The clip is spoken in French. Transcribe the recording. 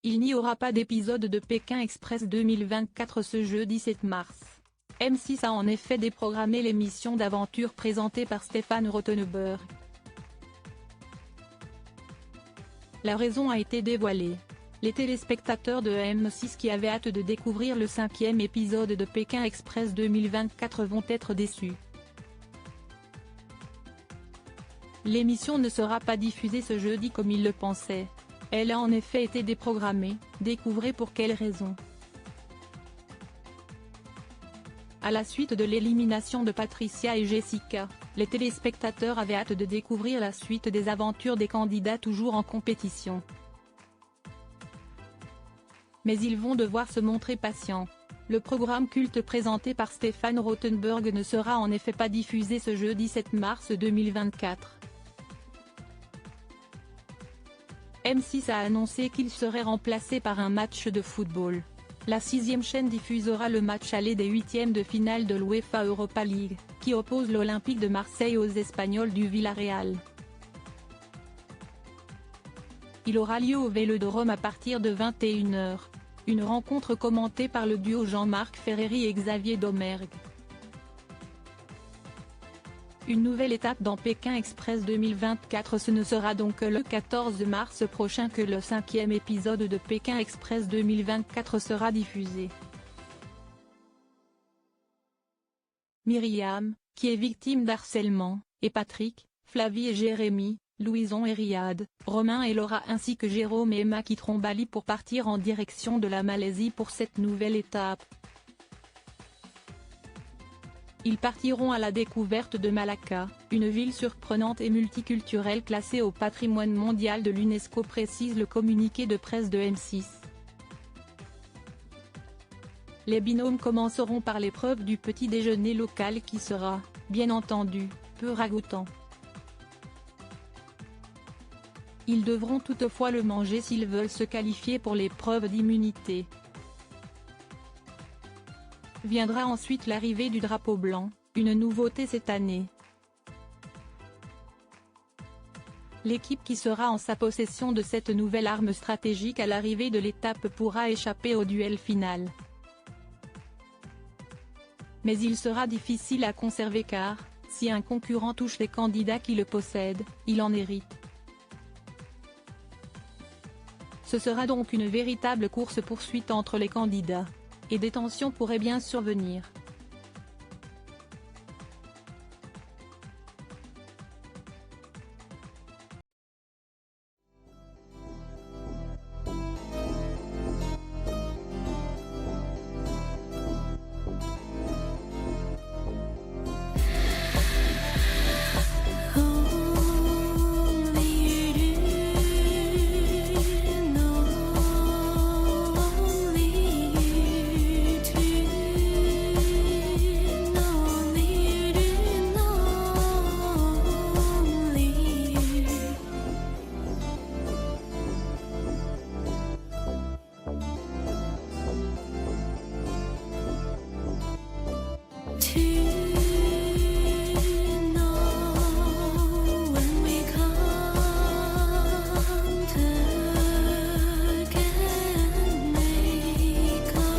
Il n'y aura pas d'épisode de Pékin Express 2024 ce jeudi 7 mars. M6 a en effet déprogrammé l'émission d'aventure présentée par Stéphane Rothenberg. La raison a été dévoilée. Les téléspectateurs de M6 qui avaient hâte de découvrir le 5e épisode de Pékin Express 2024 vont être déçus. L'émission ne sera pas diffusée ce jeudi comme ils le pensaient. Elle a en effet été déprogrammée, découvrez pour quelles raisons. À la suite de l'élimination de Patricia et Jessica, les téléspectateurs avaient hâte de découvrir la suite des aventures des candidats toujours en compétition. Mais ils vont devoir se montrer patients. Le programme culte présenté par Stéphane Rothenberg ne sera en effet pas diffusé ce jeudi 7 mars 2024. M6 a annoncé qu'il serait remplacé par un match de football. La 6e chaîne diffusera le match aller des 8e de finale de l'UEFA Europa League, qui oppose l'Olympique de Marseille aux Espagnols du Villarreal. Il aura lieu au Vélodrome à partir de 21 h. Une rencontre commentée par le duo Jean-Marc Ferreri et Xavier Domergue. Une nouvelle étape dans Pékin Express 2024. Ce ne sera donc que le 14 mars prochain que le 5e épisode de Pékin Express 2024 sera diffusé. Myriam, qui est victime d'harcèlement, et Patrick, Flavie et Jérémy, Louison et Riyad, Romain et Laura ainsi que Jérôme et Emma quitteront Bali pour partir en direction de la Malaisie pour cette nouvelle étape. Ils partiront à la découverte de Malacca, une ville surprenante et multiculturelle classée au patrimoine mondial de l'UNESCO, précise le communiqué de presse de M6. Les binômes commenceront par l'épreuve du petit déjeuner local qui sera, bien entendu, peu ragoûtant. Ils devront toutefois le manger s'ils veulent se qualifier pour l'épreuve d'immunité. Viendra ensuite l'arrivée du drapeau blanc, une nouveauté cette année. L'équipe qui sera en sa possession de cette nouvelle arme stratégique à l'arrivée de l'étape pourra échapper au duel final. Mais il sera difficile à conserver car, si un concurrent touche les candidats qui le possèdent, il en hérite. Ce sera donc une véritable course-poursuite entre les candidats. Et des tensions pourraient bien survenir.